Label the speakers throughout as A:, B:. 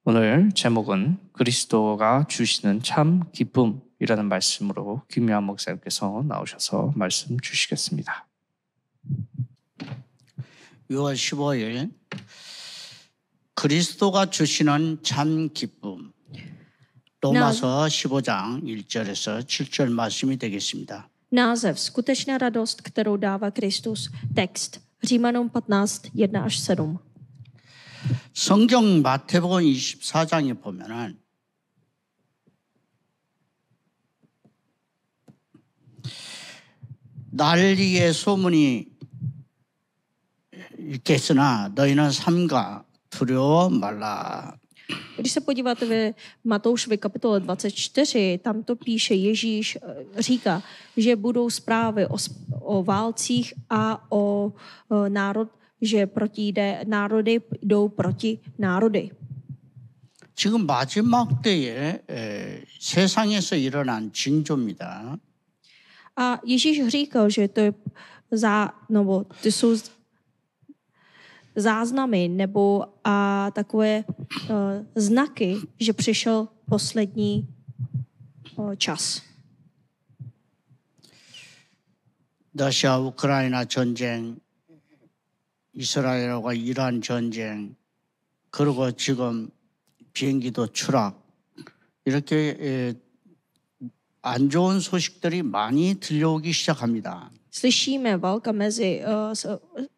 A: 오늘 제목은 그리스도가 주시는 참 기쁨이라는 말씀으로 김요한 목사님께서 나오셔서 말씀 주시겠습니다.
B: 6월 15일 그리스도가 주시는 참 기쁨 로마서 15장 1절에서 7절 말씀이 되겠습니다.
C: Název Skutečná radost, kterou dává Kristus. Text Římanům 15, 1 až 7.
B: 성경 마태복음 24장에 보면은 난리의 소문이 있겠으나 너희는 삼가 두려워 말라.
C: Když se podíváte ve Matoušovi kapitole 24, tam to píše Ježíš, říká, že budou zprávy o válcích a o národ, že národy jdou proti národy.
B: 지금 마지막 때에 세상에서 일어난 징조입니다.
C: A Ježíš říkal, že to jsou záznamy nebo takové znaky, že přišel poslední čas.
B: 러시아 우크라이나 전쟁, 이스라엘과 이란 전쟁, 그리고 지금 비행기도 추락, 이렇게 안 좋은 소식들이 많이 들려오기 시작합니다.
C: Slyšíme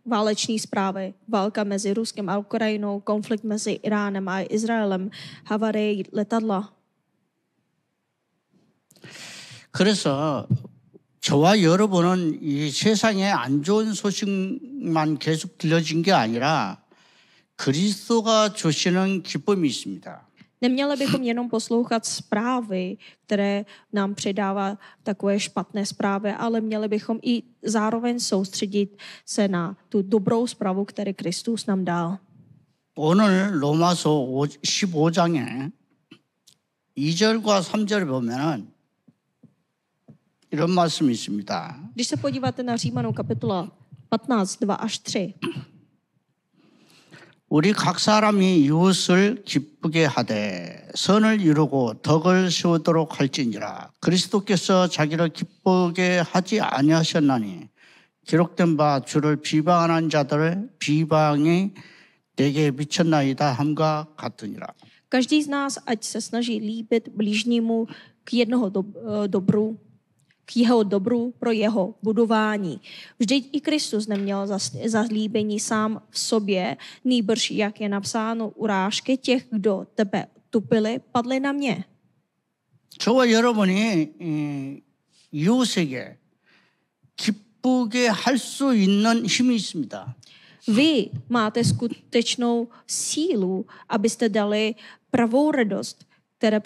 C: váleční zprávy, válka mezi Ruskem a Ukrajinou, konflikt mezi Iránem a Izraelem, havárie letadla.
B: 그래서 저와 여러분은 이 세상에 안 좋은 소식만 계속 들려진 게 아니라 그리스도가 주시는 기쁨이 있습니다.
C: Neměli bychom jenom poslouchat zprávy, které nám předává takové špatné zprávy, ale měli bychom i zároveň soustředit se na tu dobrou zprávu, kterou Kristus nám dal.
B: 오늘 로마서 15장에 2절과 3절 보면은 이런 말씀이 있습니다.
C: Když se podíváte na Římanům kapitola 15, 2 až 3.
B: 우리 각 사람이 이웃을 기쁘게 하되 선을 이루고 덕을 세우도록 할지니라. 그리스도께서 자기를 기쁘게 하지 아니하셨나니 기록된 바 주를 비방하는 자들의 비방이 내게 미쳤나이다 함과 같으니라.
C: Každý z nás, ať se snaží líbit blížnímu k jeho dobru pro jeho budování. Vždyť i Kristus neměl zalíbení sám v sobě, nýbrž, jak je napsáno, urážky těch, kdo tebe tupili, padly na mě.
B: 저와 여러분이 이웃에게 기쁘게 할 수 있는 힘이 있습니다.
C: Vy máte skutečnou sílu, abyste dali pravou radost, které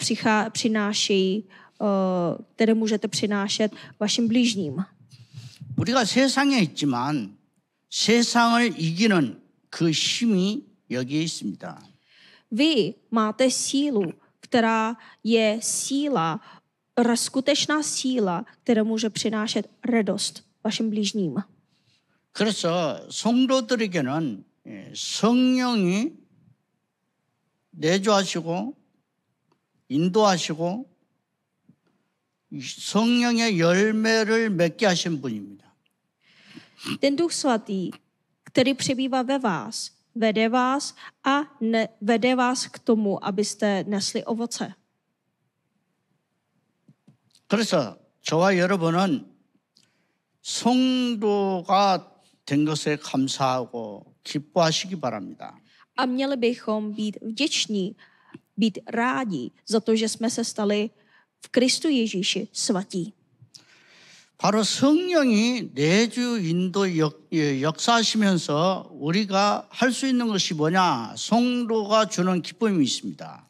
C: můžete přinášet vašim blížním.
B: 우리가 세상에 있지만 세상을 이기는 그 힘이 여기에 있습니다.
C: Vy máte sílu, která je skutečná síla, která může přinášet radost vašim blížním.
B: 그래서 성도들에게는 성령이 내주하시고 인도하시고 성령의 열매를 맺게 하신 분입니다.
C: Ten Duch Svatý, který přebývá ve vás, vede vás k tomu, abyste nesli ovoce.
B: 그래서 저와 여러분은 성도가 된 것에 감사하고 기뻐하시기 바랍니다.
C: A měli bychom být vděční, být rádi za to, že jsme se stali v Kristu Ježíši svatí.
B: 바로 성령이 내주 인도 역사하시면서 우리가 할 수 있는 것이 뭐냐? 성도가 주는 기쁨이 있습니다.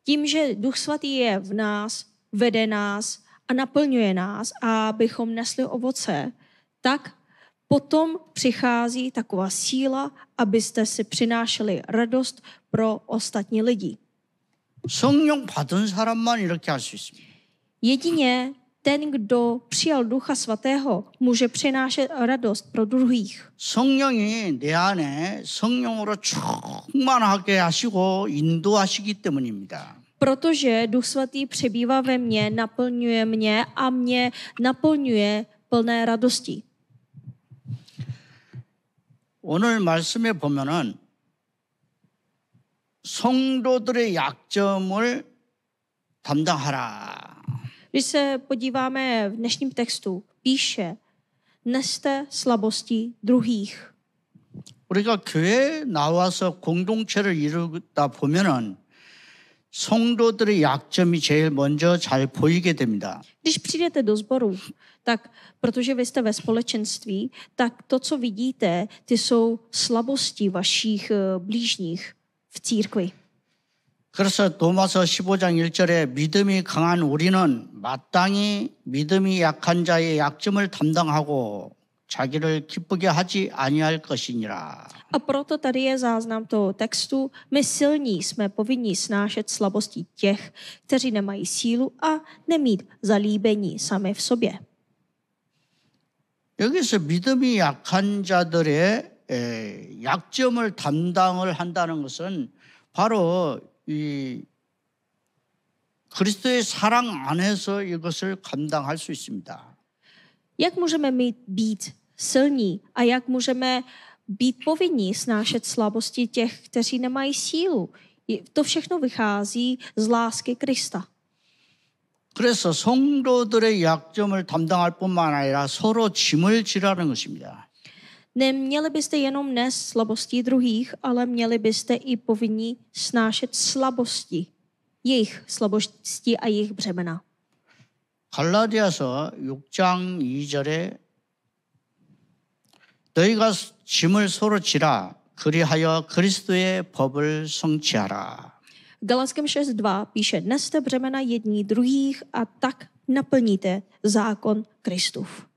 C: Tím, že Duch Svatý je v nás, vede nás a naplňuje nás, abychom nesli ovoce, tak potom přichází taková síla, abyste si přinášeli radost pro ostatní lidi.
B: 성령 받은 사람만 이렇게 할 수 있습니다.
C: Jedině ten, kdo přijal Ducha Svatého, může přinášet radost pro druhých.
B: 성령이 내 안에 성령으로 충만하게 하시고 인도하시기 때문입니다.
C: Protože Duch Svatý přebývá ve mně, naplňuje mě a mě naplňuje plné radosti.
B: 오늘 말씀에 보면은 성도들의 약점을 담당하라.
C: Když se podíváme v dnešním textu, píše, neste slabosti druhých.
B: 우리가 교회에 나와서 공동체를 이루다 보면은 성도들의 약점이 제일 먼저 잘 보이게 됩니다.
C: Když přijdete do sboru, tak protože vy jste ve společenství, tak to, co vidíte, ty jsou slabosti vašich blížních v církvi.
B: 그래서 도마서 15장 1절에 믿음이 강한 우리는 마땅히 믿음이 약한 자의 약점을 담당하고 자기를 기쁘게 하지 아니할 것이니라.
C: A proto tady je záznam toho textu. My silní jsme povinni snášet slabosti těch, kteří nemají sílu a nemít zalíbení sami v sobě.
B: 여기서 믿음이 약한 자들의 약점을 담당을 한다는 것은 바로 이 그리스도의 사랑 안에서 이것을 감당할 수 있습니다.
C: Jak můžeme být silní a jak můžeme být povinní snášet slabosti těch, kteří nemají sílu? To všechno vychází z lásky Krista.
B: 그래서 성도들의 약점을 담당할 뿐만 아니라 서로 짐을 지라는 것입니다.
C: Neměli byste jenom nést slabosti druhých, ale měli byste i povinni snášet slabosti, jejich slabosti a jejich břemena.
B: 갈라디아서 6장 2절에 너희가 짐을 서로 지라 그리하여 그리스도의 법을 성취하라.
C: Galackým 6.2 píše, neste břemena jední druhých a tak naplníte zákon Kristův.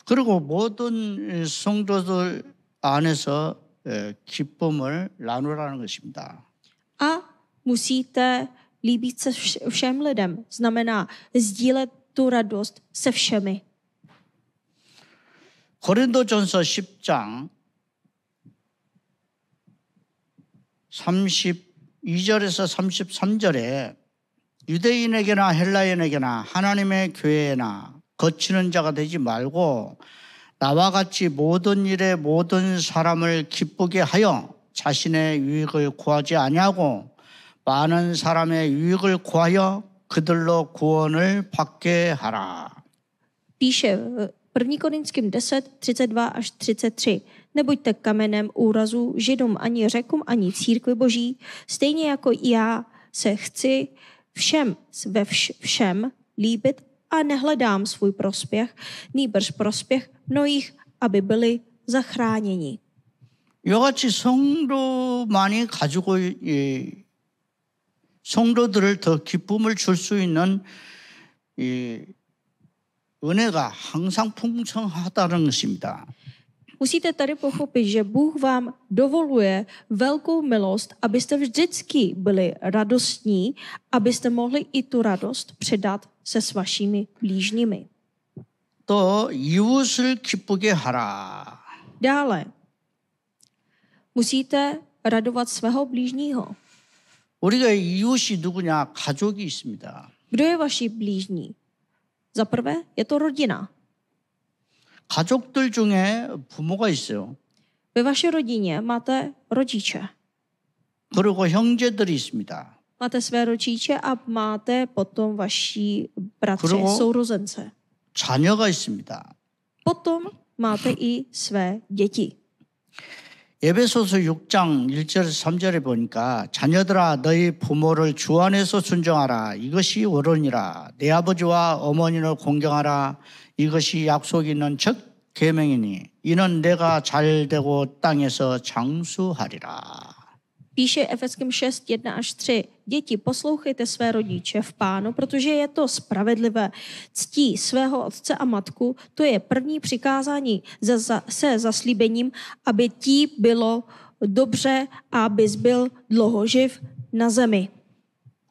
B: 그리고 모든 성도들 안에서 기쁨을 나누라는 것입니다.
C: A musíte líbit se všem lidem. Znamená sdílet tu radost se všemi.
B: 고린도전서 10장 32절에서 33절에 유대인에게나 헬라인에게나 하나님의 교회나 거치는 자가 되지 말고 나와 같이 모든 일에 모든 사람을 기쁘게 하여 자신의 유익을 구하지 아니하고 많은 사람의 유익을 구하여 그들로 구원을 받게 하라.
C: Píše v 1. Korinským 10, 32 až 33. Nebuďte kamenem úrazu Židům ani Řekům ani církvi Boží, stejně jako i já se chci ve všem líbit a nehledám svůj prospěch, nýbrž prospěch mnohých, aby byli zachráněni.
B: 이같이 성도만이 가지고 성도들을 더 기쁨을 줄 수 있는 은혜가 항상 풍성하다는 것입니다.
C: Musíte tady pochopit, že Bůh vám dovoluje velkou milost, abyste vždycky byli radostní, abyste mohli i tu radost předat se s vašimi blížními.
B: 또 이웃을 기쁘게 하라.
C: Dále, musíte radovat svého blížního.
B: 우리가 이웃이 누구냐? 가족이 있습니다.
C: Kdo je vaši blížní? Za prvé je to rodina.
B: 가족들 중에 부모가 있어요.
C: Ve vaší rodině máte rodiče.
B: 그리고 형제들이 있습니다.
C: Máte své rodiče a máte potom vaši bratři,
B: 그리고
C: sourozence.
B: 자녀가 있습니다.
C: Potom máte i své děti.
B: 에베소서 6장 1절에서 3절에 보니까 자녀들아 너희 부모를 주 안에서 순종하라. 이것이 원론이라. 내 아버지와 어머니를 공경하라. 이것이 약속 있는 첫 계명이니 이는 내가 잘되고 땅에서 장수하리라.
C: Píše Efeským 6, 1 až 3. Děti, poslouchejte své rodiče v Pánu, protože je to spravedlivé. Ctí svého otce a matku, to je první přikázání se zaslíbením, aby ti bylo dobře a abys byl dlouho živ na zemi.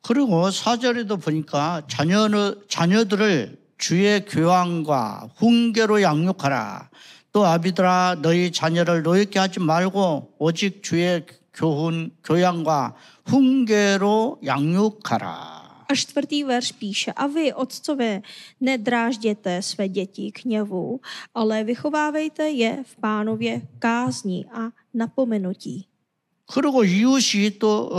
B: 그리고 4절에도 보니까 자녀들을 주의 교양과 훈계로 양육하라. 또 아비들아 너희 자녀를 노엽게 하지 말고 오직 주의 교양과 훈계로 양육하라.
C: A 4. verš píše, a vy, otcové, nedrážděte své děti k hněvu, ale vychovávejte je v Pánově kázni a napomenutí.
B: 그리고 이웃이 또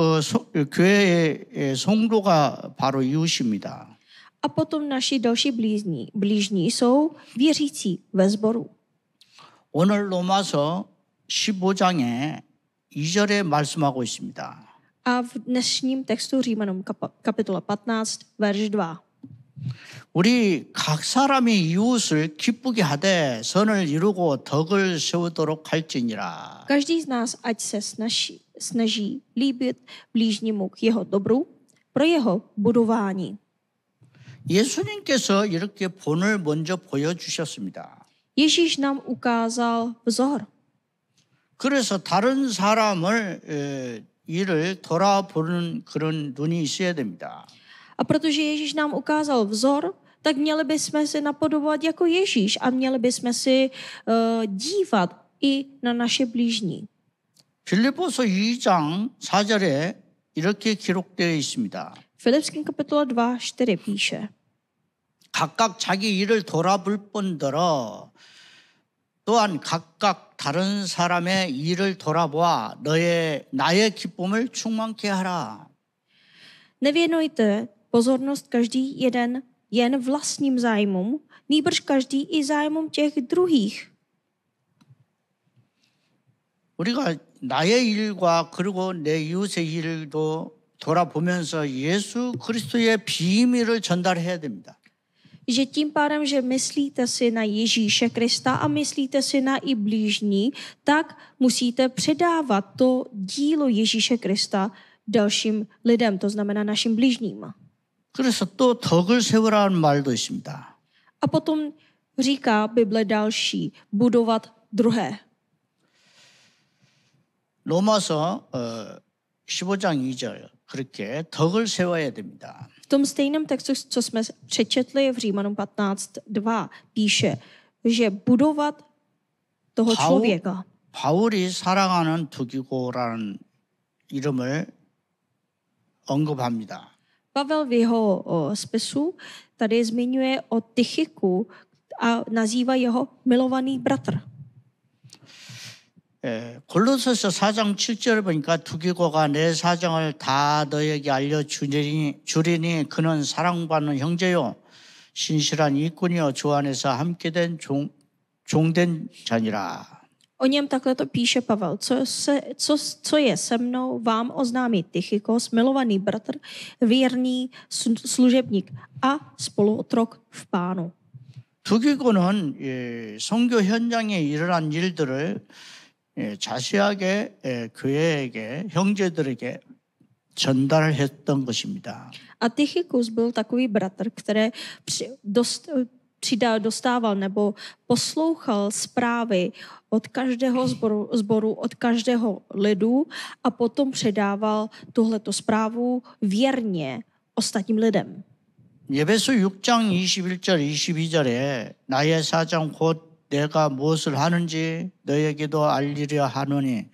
B: 교회의 성도가 바로 이웃입니다.
C: A potom naši další blížní jsou věřící ve sboru.
B: 오늘 로마서 15장에 2절에 말씀하고 있습니다.
C: A v dnešním textu Římanům kapitola 15, verš 2.
B: 우리 각 사람이 이웃을 기쁘게 하되 선을 이루고 덕을 세우도록 할지니라.
C: Každý z nás ať se snaží líbit blížnímu k jeho dobru pro jeho budování.
B: 예수님께서 이렇게 본을 먼저 보여주셨습니다.
C: Ježíš nám ukázal vzor.
B: 그래서 다른 사람을 일을 돌아보는 그런 눈이 있어야 됩니다.
C: A protože Ježíš nám ukázal vzor, tak měli bychom se napodobovat jako Ježíš a měli bychom si dívat i na naše blížní.
B: 빌립보서 2장 4절에 이렇게 기록되어 있습니다.
C: Filipským kapitola 2, 4 píše.
B: 각각 자기 일을 돌아볼 뿐더러 또한 각각 다른 사람의 일을 돌아보아 나의 기쁨을 충만케 하라.
C: Nevěnujte pozornost každý jeden jen vlastním zájmům, nýbrž každý i zájmům těch druhých.
B: 우리가 나의 일과 그리고 내 이웃의 일도 돌아보면서 예수 그리스도의 비밀을 전달해야 됩니다.
C: Že tím pádem, že myslíte si na Ježíše Krista a myslíte si na i blížní, tak musíte předávat to dílo Ježíše Krista dalším lidem, to znamená našim blížním.
B: 그래서 또 덕을 세우라는 말도 있습니다.
C: A potom říká Bible další, budovat druhé.
B: 로마서 15장 2절 그렇게 덕을 세워야 됩니다.
C: V tom stejném textu, co jsme přečetli v Římanům 15:2, píše, že budovat toho člověka.
B: 바울이 사랑하는 두기고라는 이름을 언급합니다.
C: Pavel v jeho spisu tady zmiňuje o Tychiku a nazývá jeho milovaný bratr.
B: 골로새서 4장 7절에 보니까 두기고가 내 사정을 다 너에게 알려주리니 그는 사랑받는 형제요 신실한 일꾼이요 주 안에서 함께된 종된 자니라.
C: O něm takhle to píše Pavel. Co je se mnou, vám oznámí Tychikos, milovaný bratr, věrný služebník a spoluotrok v Pánu.
B: 두기고는 선교 현장에 일어난 일들을 자세하게 교회에게 형제들에게 전달했던 것입니다.
C: A Tychikus byl takový bratr, který dostával nebo poslouchal zprávy od každého sboru, od každého lidu a potom předával tuhleto zprávu věrně ostatním lidem.
B: 에베소 6장 21절 22절에 나의 사정 곧 내가 무엇을 하는지 너에게도 알리려 하노니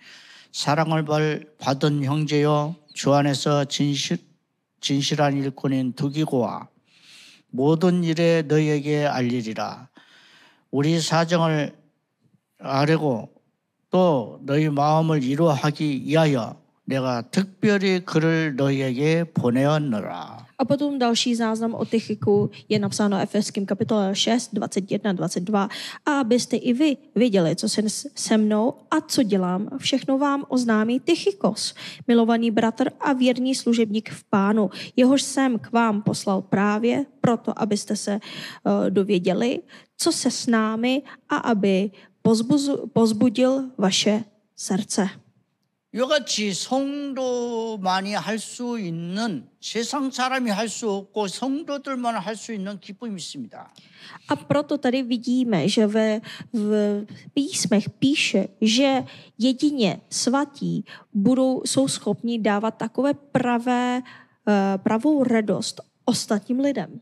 B: 사랑을 받은 형제여 주 안에서 진실한 일꾼인 두기고와 모든 일에 너에게 알리리라. 우리 사정을 아뢰고 또 너희 마음을 이루하기 위하여 내가 특별히 그를 너희에게 보내었노라.
C: A potom další záznam o Tychiku je napsáno Efeským kapitole 6, 21, 22. A abyste i vy viděli, co se mnou a co dělám, všechno vám oznámí Tychikos, milovaný bratr a věrný služebník v Pánu. Jehož jsem k vám poslal právě proto, abyste se dověděli, co se s námi a aby pozbudil vaše srdce.
B: 이같이 성도만이 할 수 있는 세상 사람이 할 수 없고 성도들만 할 수 있는 기쁨이 있습니다.
C: A proto tady vidíme, že v písmech píše, že jedině svatí jsou schopni dávat takové pravé pravou radost ostatním lidem.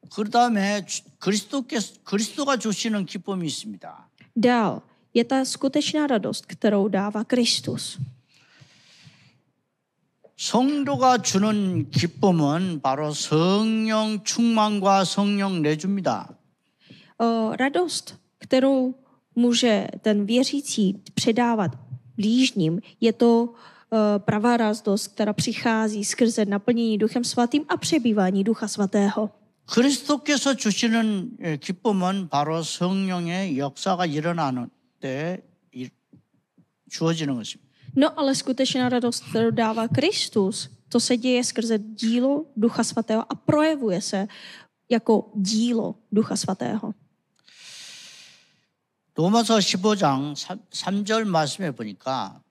B: 그 다음에 그리스도가 주시는 기쁨이 있습니다.
C: Dál je ta skutečná radost, kterou dává Kristus.
B: 성도가 주는 기쁨은 바로 성령 충만과 성령 내주입니다.
C: Radost, kterou může ten věřící předávat blížním, je to pravá radost, která přichází skrze naplnění Duchem Svatým a přebývání Ducha Svatého.
B: 그리스도께서 주시는 기쁨은 바로 성령의 역사가 일어나는 때 주어지는 것입니다.
C: No ale skutečná radost, kterou dává Kristus, to se děje skrze dílo Ducha Svatého a projevuje se jako dílo Ducha Svatého.
B: 로마서 15장 3절 말씀에 보니까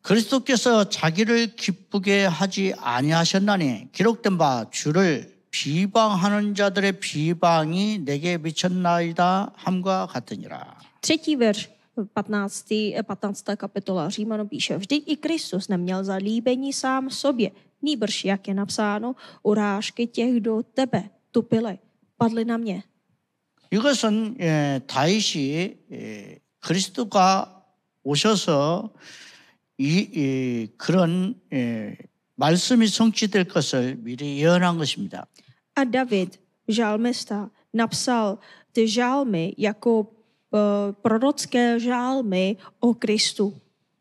B: 그리스도께서 자기를 기쁘게 하지 아니하셨나니 기록된 바 주를 비방하는 자들의 비방이 내게 미쳤나이다 함과 같으니라.
C: Třetí verš, 15. kapitola Římanům píše, vždyť i Kristus neměl zalíbení sám sobě, nýbrž, jak je napsáno, urážky těch, kdo tebe tupili, padly na mě.
B: 이것은 다윗이 그리스도가 오셔서 그런 말씀이 성취될 것을 미리 예언한 것입니다.
C: A David, žálmista, napsal ty žálmy jako prorocké žálmy o Kristu.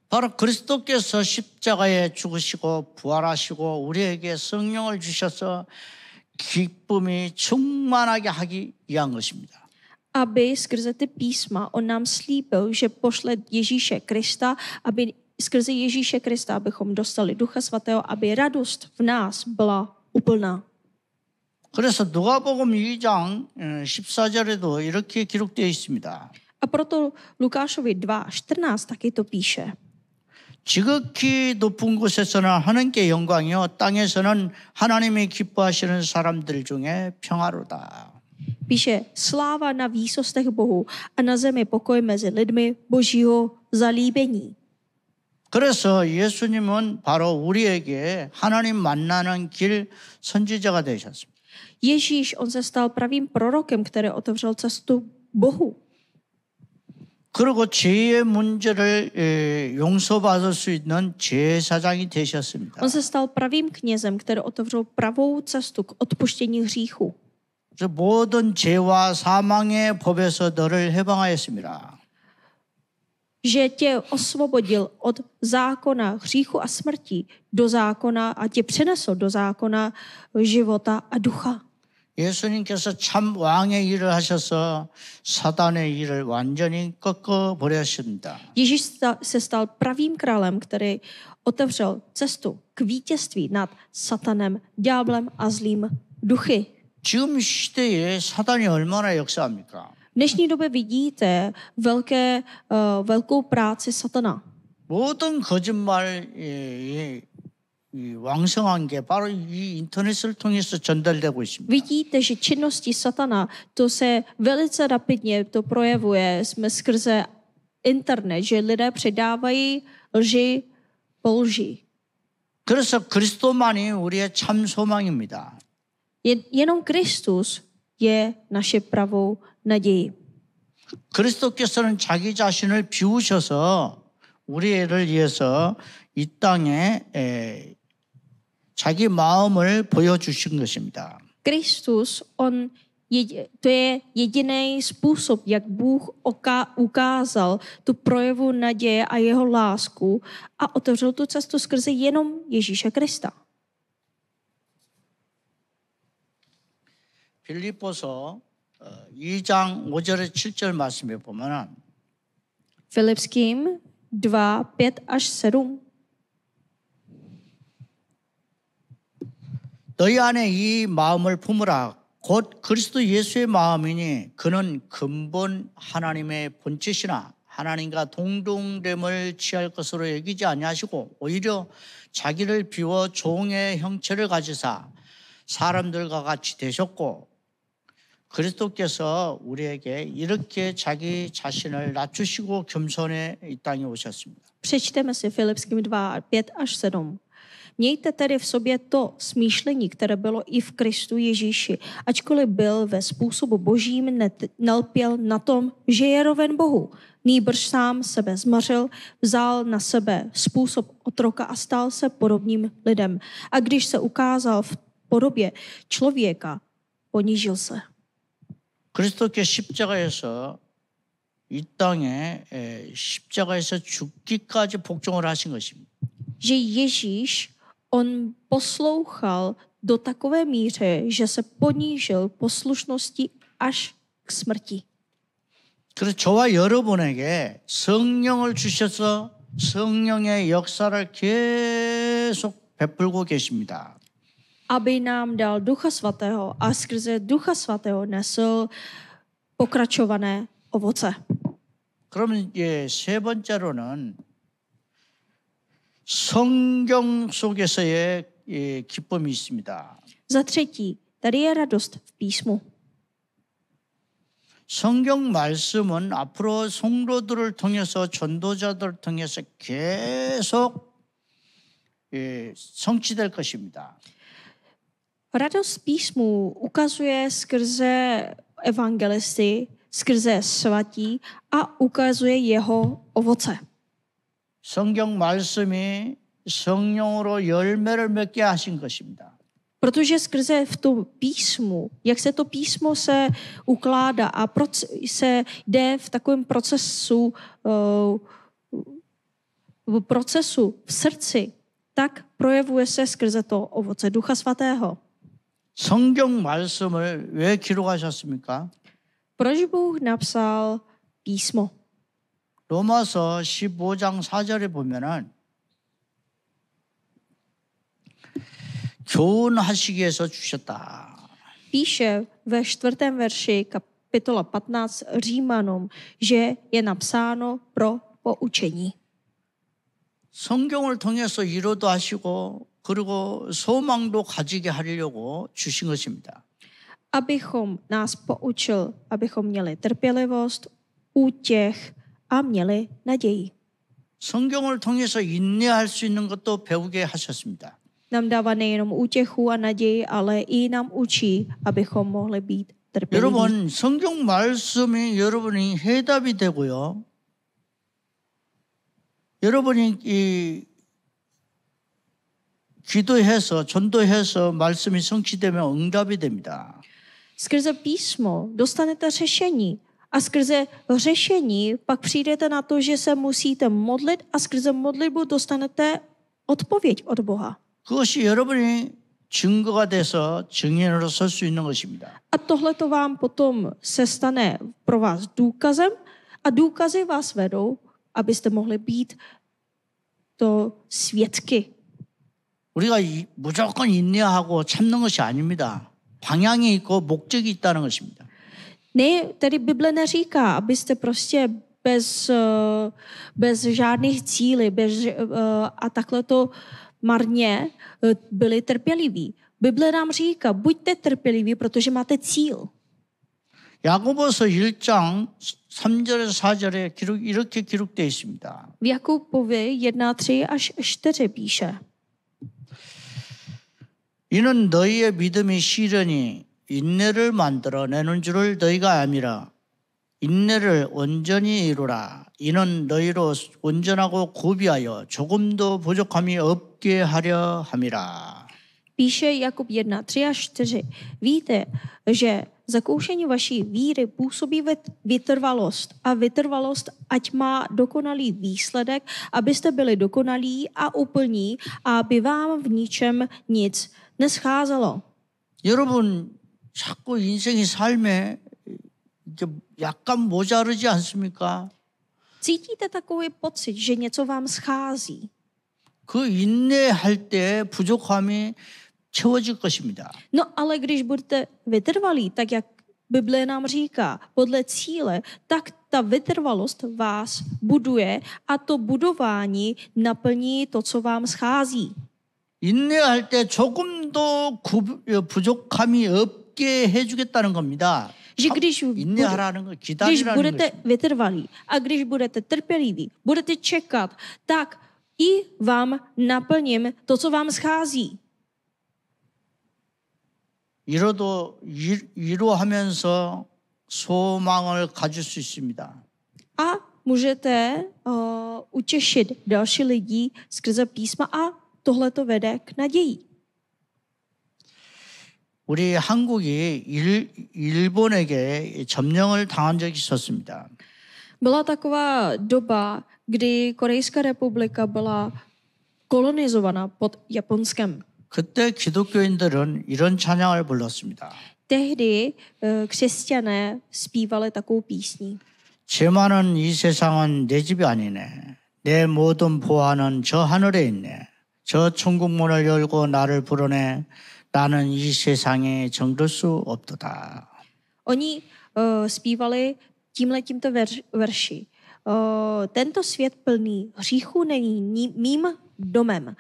B: 바로 그리스도께서 십자가에 죽으시고 부활하시고 우리에게 성령을 주셔서 기쁨이 충만하게 하기 위한 것입니다.
C: Aby skrze ty písma on nám slíbil, že pošle Ježíše Krista, aby skrze Ježíše Krista, abychom dostali Ducha Svatého, aby radost v nás byla úplná.
B: 그래서 누가복음 2장 14절에도 이렇게 기록되어 있습니다.
C: A proto Lukášovi 2:14 taky to píše.
B: 지극히 높은 곳에서는 하나님께 영광이요 땅에서는 하나님이 기뻐하시는 사람들 중에 평화로다.
C: Píše sláva na výsostech Bohu a na zemi pokoj mezi lidmi Božího zalíbení.
B: 그래서 예수님은 바로 우리에게 하나님 만나는 길 선지자가 되셨습니다.
C: Ježíš, on se stal pravým prorokem, který otevřel cestu Bohu.
B: 그리고 죄의 문제를 용서받을 수 있는 제사장이 되셨습니다.
C: On se stal pravým knězem, který otevřel pravou cestu k odpuštění hříchu.
B: 그래서 모든 죄와 사망의 법에서 너를 해방하였습니다.
C: Že tě osvobodil od zákona hříchu a smrti do zákona a tě přenesl do zákona života a ducha.
B: 예수님께서 참 왕의 일을 하셔서 사단의 일을 완전히 꺾어 버렸습니다.
C: Ježíš se stal pravým králem, který otevřel cestu k vítězství nad satanem, ďáblem a zlým duchy.
B: 지금 시대에 사단이 얼마나 역사합니까?
C: V dnešní době vidíte velkou práci satana.
B: 모든 거짓말이 왕성한 게 바로 이 인터넷을 통해서 전달되고 있습니다.
C: Vidíte, že činnosti satana, to se velice rapidně to projevuje skrze internet, že lidé předávají lži po lži.
B: 그래서 그리스도만이 우리의 참 소망입니다.
C: Jenom Kristus je naše pravou naději.
B: 그리스도께서는 자기 자신을 비우셔서 우리를 위해서 이 땅에 자기 마음을 보여주신 것입니다.
C: Kristus, to je jediný způsob, jak Bůh ukázal tu projevu naděje a jeho lásku a otevřel tu cestu skrze jenom Ježíše Krista.
B: 빌립보서 2장 5절에 7절 말씀에 보면은
C: Filipským 2, 5 až 7.
B: 너희 안에 이 마음을 품으라. 곧 그리스도 예수의 마음이니 그는 근본 하나님의 본체시나 하나님과 동등됨을 취할 것으로 여기지 아니하시고 오히려 자기를 비워 종의 형체를 가지사 사람들과 같이 되셨고 그리스도께서 우리에게 이렇게 자기 자신을 낮추시고 겸손해 이 땅에 오셨습니다.
C: Přečteme si Filipským 2, 5 až 7. Mějte tedy v sobě to smýšlení, které bylo i v Kristu Ježíši, ačkoliv byl ve způsobu božím, nelpěl na tom, že je roven Bohu. Nýbrž sám sebe zmařil, vzal na sebe způsob otroka a stal se podobným lidem. A když se ukázal v podobě člověka, ponížil se.
B: 그리스도께 십자가에서 이 땅에 십자가에서 죽기까지 복종을 하신 것입니다.
C: Že Ježíš, on poslouchal do takové míře, že se ponížil poslušnosti až k smrti.
B: 그래서 저와 여러분에게 성령을 주셔서 성령의 역사를 계속 베풀고 계십니다.
C: Aby nám dal Ducha Svatého a skrze Ducha Svatého nesl pokračované ovoce.
B: 그러면 세 번째로는 성경 속에서의 기쁨이 있습니다.
C: Za třetí, tady je radost v písmu.
B: 성경 말씀은 앞으로 성도들을 통해서 전도자들을 통해서 계속 성취될 것입니다.
C: Radost písmu ukazuje skrze evangelisty, skrze svatí a ukazuje jeho ovoce.
B: 성경 말씀이 성령으로 열매를 맺게 하신 것입니다.
C: Protože skrze v tom písmu, jak se to písmo se ukládá a se jde v takovém procesu v srdci, tak projevuje se skrze to ovoce Ducha Svatého.
B: 성경 말씀을 왜 기록하셨습니까?
C: Proč Bůh napsal písmo?
B: 로마서 15장 4절에 보면은 교훈하시기 위해서 주셨다.
C: Píše ve 4. verši kapitola 15 Římanům, že je napsáno pro poučení.
B: 성경을 통해서 위로도 하시고 그리고 소망도 가지게 하려고 주신 것입니다.
C: Abychom nás poučil, abychom měli trpělivost, útěch a měli naději.
B: 성경을 통해서 인내할 수 있는 것도 배우게 하셨습니다.
C: Nám dává nejenom útěchu a naději, ale i nám učí, abychom mohli být trpěliví.
B: 여러분, 성경 말씀이 여러분이 해답이 되고요. 여러분이 이 기도해서 전도해서 말씀이 성취되면 응답이 됩니다.
C: Skrze písmo dostanete řešení a skrze řešení pak přijdete na to, že se musíte modlit a skrze modlitbu dostanete odpověď od Boha.
B: 그것이 여러분이 증거가 돼서 증인으로 설 수 있는 것입니다.
C: A tohle to vám potom se stane pro vás důkazem a důkazy vás vedou, abyste mohli být to svědky.
B: 우리가 무조건 인내하고 참는 것이 아닙니다. 방향이 있고 목적이 있다는 것입니다.
C: Ne, tedy Bible neříká, abyste prostě bez žádných cílů a takhle to marně byli trpěliví. Bible nám říká, buďte trpěliví, protože máte cíl.
B: 야고보서 1장 3절에서 4절에 이렇게 기록되어 있습니다.
C: V Jakubovi 1, 3 až 4 píše.
B: 이는 너희의 믿음이 시련이 인내를 만들어 내는 줄을 너희가 알미라. 인내를 온전히 이루라. 이는 너희로 온전하고 고비하여 조금도 부족함이 없게 하려 함이라.
C: Píše Jakub 1, 3 až 4. Víte, že zakoušení vaší víry působí vytrvalost a vytrvalost ať má dokonalý výsledek, abyste byli dokonalí a úplní a aby vám v ničem nic nescházelo.
B: 여러분 자꾸 인생의 삶에 약간 모자르지 않습니까?
C: Cítíte takový pocit, že něco vám schází?
B: 그 인내할 때 부족함이 채워질 것입니다.
C: No ale když budete vytrvalí, tak jak Bible nám říká, podle cíle, tak ta vytrvalost vás buduje a to budování naplní to, co vám schází.
B: 인내할 때 조금도 부족함이 없게 해주겠다는 겁니다.
C: Že když
B: 인내하라는 거,
C: když
B: 기다리라는
C: budete
B: 것입니다.
C: vytrvalí a když budete trpěliví, budete čekat, tak i vám naplním to, co vám schází.
B: 이루하면서 소망을 가질 수 있습니다.
C: A můžete utěšit další lidi skrze písma a tohle to vede k naději.
B: 우리 한국이 일본에게 점령을 당한 적이 있었습니다.
C: Byla taková doba, kdy Korejská republika byla kolonizovaná pod Japonskem.
B: 그때 기독교인들은 이런 찬양을 불렀습니다.
C: Tehdy křesťané zpívali takovou písní.
B: 죄 많은 이 세상은 내 집이 아니네. 내 모든 보화는 저 하늘에 있네. 저 천국 문을 열고 나를 부르네. 나는 이 세상에 정들 수 없도다.
C: Oni zpívali tímto verši. Tento svět plný hříchu není mým domem.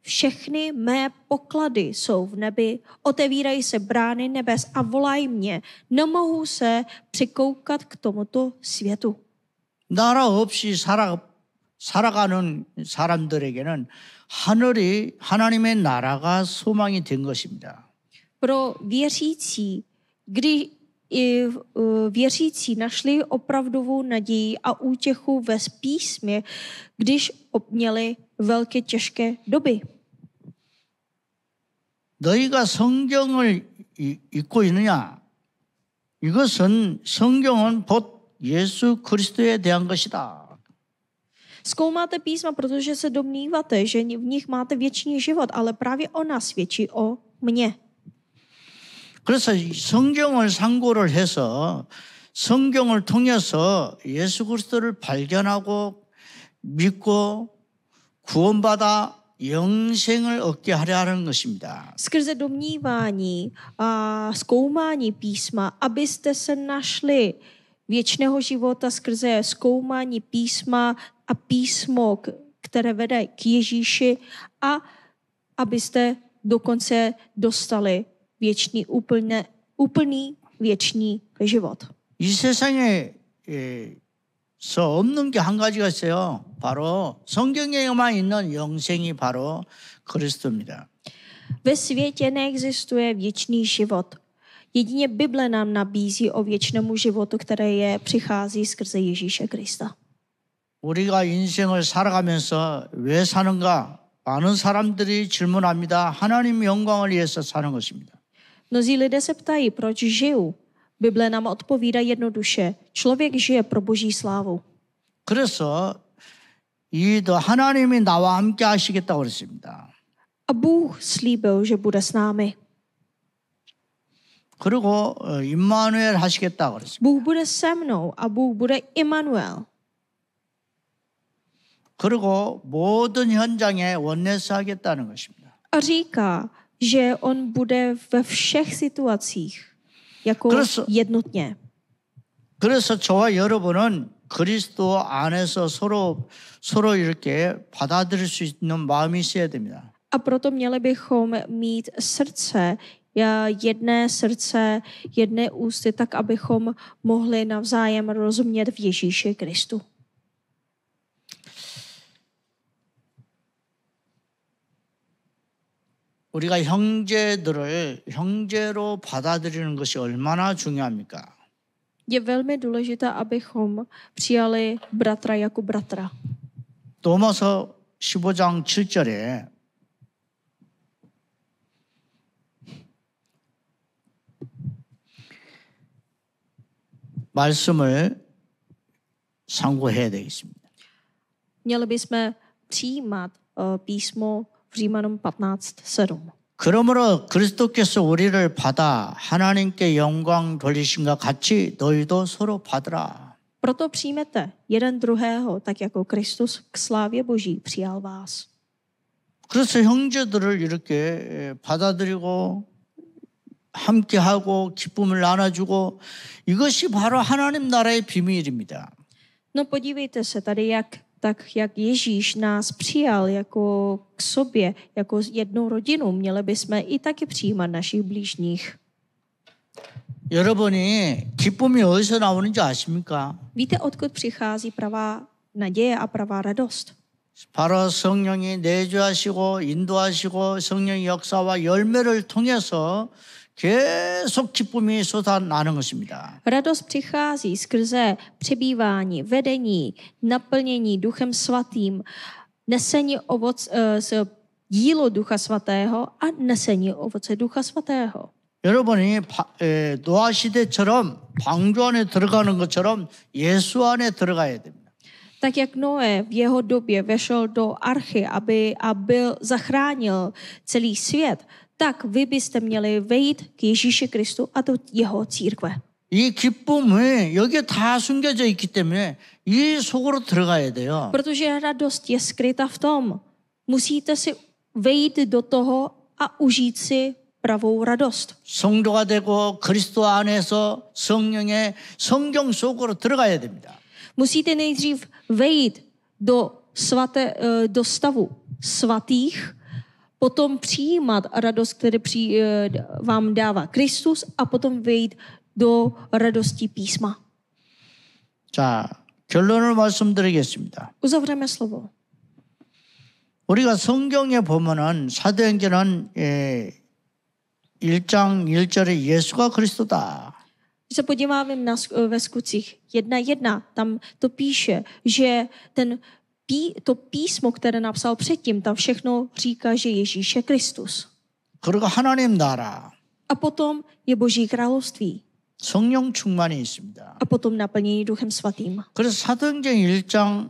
C: Všechny mé poklady jsou v nebi, otevírají se brány nebes a volají mě. Nemohu se přikoukat k tomuto světu.
B: 나라 없이 살아가는 사람들에게는 하나님의 나라가 소망이 된 것입니다.
C: Pro věřící, kdy věřící našli opravdovou naději a útěchu ve písmě, když měli velké těžké doby.
B: 너희가 성경을 읽고 있느냐? 이것은 성경은 곧 예수 그리스도에 대한 것이다.
C: Zkoumáte písma, protože se domníváte, že v nich máte věčný život, ale právě ona svědčí o mně.
B: 그래서 성경을 상고를 해서 성경을 통해서 예수 그리스도를 발견하고 믿고 구원받아 영생을 얻게 하려 하는 것입니다.
C: Skrze domnívání a zkoumání písma, abyste se našli věčného života skrze zkoumání písma a písmo, které vede k Ježíši a abyste dokonce dostali úplný věčný život.
B: 이 세상에서 없는 게 한 가지가 있어요. 바로 성경에만 있는 영생이 바로 그리스도입니다.
C: Ve světě neexistuje věčný život. Jedině Bible nám nabízí o věčnému životu, které přichází skrze Ježíše Krista.
B: 우리가 인생을 살아가면서 왜 사는가? 많은 사람들이 질문합니다. 하나님의 영광을 위해서 사는 것입니다.
C: Mnozí lidé se ptají, proč žiju. Bible nám odpovídá jednoduše. Člověk žije pro Boží slávu.
B: 그래서 하나님이 나와 함께 하시겠다고 그랬습니다.
C: A Bůh slíbil, že bude s námi.
B: 그리고 임마누엘 하시겠다고 그랬습니다.
C: Bůh bude se mnou a Bůh bude Immanuel.
B: 그리고 모든 현장에 원내스 하겠다는 것입니다.
C: A říká, že on bude ve všech situacích jako jednotně.
B: 그래서 저와 여러분은 그리스도 안에서 서로 이렇게 받아들일 수 있는 마음이 있어야 됩니다.
C: A proto měli bychom mít jedné ústy, tak abychom mohli navzájem rozumět v Ježíši Kristu.
B: 우리가 형제들을 형제로 받아들이는 것이 얼마나 중요합니까?
C: Je velmi důležité, abychom přijali bratra jako bratra.
B: 로마서 15장 7절에 말씀을 상고해야 되겠습니다.
C: Měli bychom přijímat písmo v Římanům 15:7.
B: 그러므로 그리스도께서 우리를 받아 하나님께 영광 돌리심과 같이 너희도 서로 받으라.
C: Proto přijmete jeden druhého, tak jako Kristus k slávě Boží přijal vás.
B: 그래서 형제들을 이렇게 받아들이고 함께하고 기쁨을 나눠주고 이것이 바로 하나님 나라의 비밀입니다.
C: No podívejte se tady, jak Ježíš nás přijal jako k sobě, jako jednou rodinu. Měli bychom i taky přijímat našich blížních.
B: 여러분이 기쁨이 어디서 나오는지 아십니까?
C: Víte, odkud přichází pravá naděje a pravá radost?
B: 바로 성령이 내주하시고 인도하시고 성령의 역사와 열매를 통해서 계속 기쁨이 쏟아나는 것입니다.
C: Radost přichází skrze přebývání, vedení, naplnění Duchem Svatým, nesení dílo Ducha Svatého a nesení ovoce Ducha Svatého.
B: 여러분이 노아 시대처럼 방주 안에 들어가는 것처럼 예수 안에 들어가야 됩니다.
C: Tak jak Noé v jeho době vešel do archy, aby zachránil celý svět, tak vy byste měli vejít k Ježíši Kristu a do jeho církve.
B: 이 기쁨이 여기에 다 숨겨져 있기 때문에 이 속으로 들어가야 돼요.
C: Protože radost je skryta v tom. Musíte si vejít do toho a užít si pravou radost.
B: 성도가 되고 그리스도 안에서 성령의 성경 속으로 들어가야 됩니다.
C: Musíte nejdřív vejít do stavu svatých, potom přijímat radost, kterou vám dává Kristus a potom vejít do radosti písma.
B: 자, 결론을 말씀드리겠습니다.
C: Uzavřeme slovo.
B: 우리가 성경에 보면은 사도행전은 1장 1절에 예수가 그리스도다.
C: Když se podíváme ve skutcích 1.1, tam to píše, že to písmo, které napsal předtím, tam všechno říká, že Ježíš je Kristus.
B: 그리고 하나님 나라.
C: A potom je Boží království.
B: 성령 충만이 있습니다.
C: A potom naplnění Duchem Svatým.
B: 그래서 사도행전 1장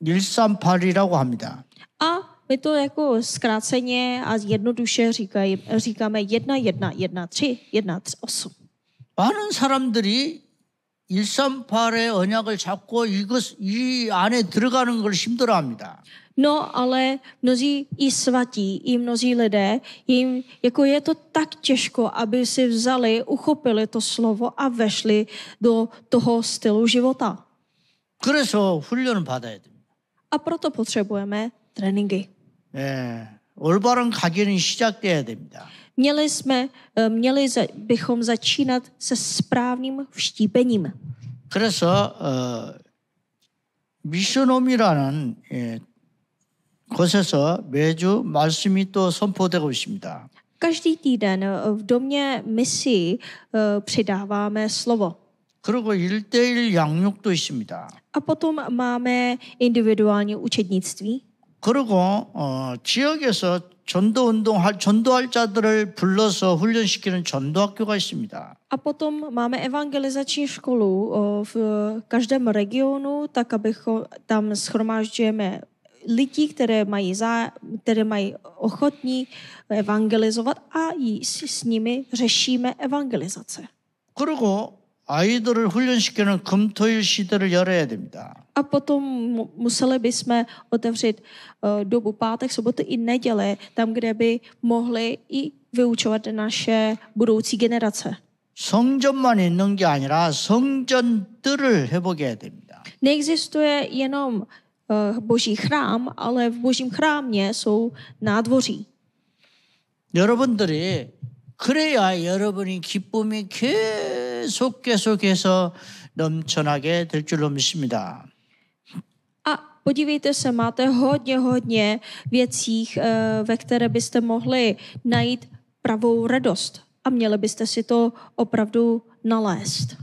B: 138이라고 합니다.
C: A my to jako zkráceně a jednoduše říkáme 1.1, 1.3, 1.8.
B: 많은 사람들이 138의 언약을 잡고 이 안에 들어가는 걸 힘들어합니다.
C: No, ale mnozí i svatí, i mnozí lidé, je to tak těžko, aby si vzali, uchopili to slovo a vešli do toho stylu života.
B: 그래서 훈련을 받아야 됩니다.
C: A proto potřebujeme tréninky.
B: 올바른 각인이 시작돼야 됩니다.
C: Měli bychom začínat se správným vštípením.
B: 그래서 미션홈이라는 곳에서 매주 말씀이 또 선포되고 있습니다.
C: Každý týden v domě misí přidáváme slovo.
B: 그리고 1:1 양육도 있습니다.
C: A potom máme individuální učednictví.
B: 그리고 지역에서 전도할 자들을 불러서 훈련시키는 전도학교가 있습니다.
C: A potom máme evangelizační školu v každém regionu, tak abychom tam shromážďujeme lidi, které mají ochotní evangelizovat a s nimi řešíme evangelizace.
B: 그리고 아이들을 훈련시키는 금토일 시대를 열어야 됩니다.
C: A potom museli bychom otevřít dobu pátek, soboty i neděle, tam, kde by mohli i vyučovat naše budoucí generace.
B: 성전만 있는 게 아니라 성전들을 회복해야 됩니다.
C: Neexistuje jenom Boží chrám, ale v Božím chrámě jsou nádvoří.
B: 여러분들이 그래야 여러분이 기쁨이 계속해서 넘쳐나게 될 줄로 믿습니다.
C: A podívejte se, máte hodně věcí, ve které byste mohli najít pravou radost a měli byste si to opravdu nalézt.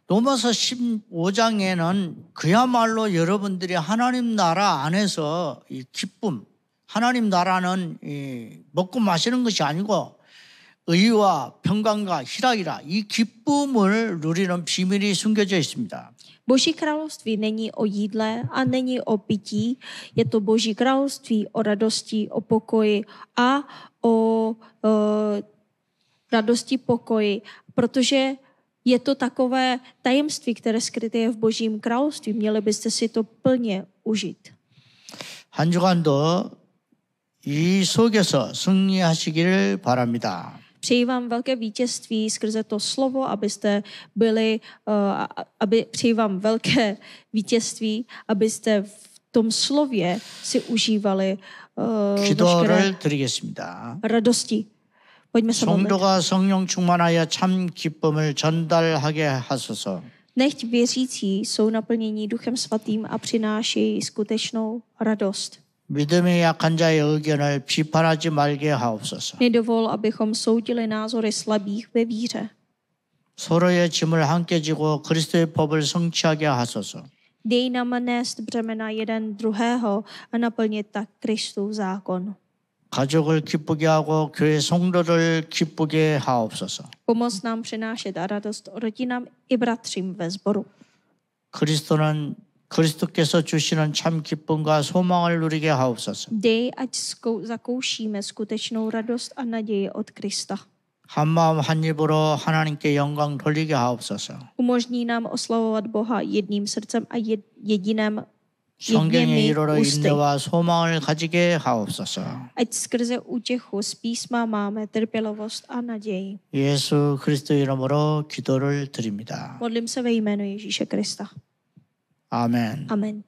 B: 로마서 15장에는 그야말로 여러분들이 하나님 나라 안에서 이 기쁨, 하나님 나라는 먹고 마시는 것이 아니고 의와 평강과 희락이라 이 기쁨을 누리는 비밀이 숨겨져 있습니다.
C: Boží království není o jídle a není o pití, je to Boží království o radosti, o pokoji a o radosti, pokoji, protože je to takové tajemství, které skryté je v Božím království. Měli byste si to plně užít.
B: 한 주간도 이 속에서 승리하시기를 바랍니다.
C: Přeji vám velké vítězství skrze to slovo, abyste přeji vám velké vítězství, abyste v tom slově si užívali
B: 기도를 드리겠습니다.
C: radosti. Pojďme se modlit.
B: 성도가 성령 충만하여 참 기쁨을 전달하게 하소서.
C: Nechť věřící jsou naplnění Duchem Svatým a přinášejí skutečnou radost.
B: 믿음이 약한 자의 의견을 비판하지 말게 하옵소서.
C: Nedovol, abychom soudili názory slabých ve víře.
B: 서로의 짐을 함께 지고 그리스도의 법을 성취하게 하소서.
C: Dej nám nést břemena jeden druhého a naplnit tak Kristův zákon.
B: 가족을 기쁘게 하고 교회 성도를 기쁘게 하옵소서.
C: Pomoz nám přinášet a radost rodinám i bratřím ve sboru.
B: 그리스도께서 주시는 참 기쁨과 소망을 누리게 하옵소서.
C: Dej, ať zakoušíme skutečnou radost a naději od Krista.
B: 한 마음 한 입으로 하나님께 영광 돌리게 하옵소서.
C: Umožní nám oslavovat Boha jedním srdcem a jedinými
B: 성경의 이로로
C: ústy.
B: 인내와 소망을 가지게 하옵소서.
C: Ať skrze útěchu z písma máme trpělivost a naději.
B: 예수 그리스도 이름으로 기도를 드립니다.
C: Modlím se ve jménu Ježíše Krista.
B: 아멘.
C: Amen.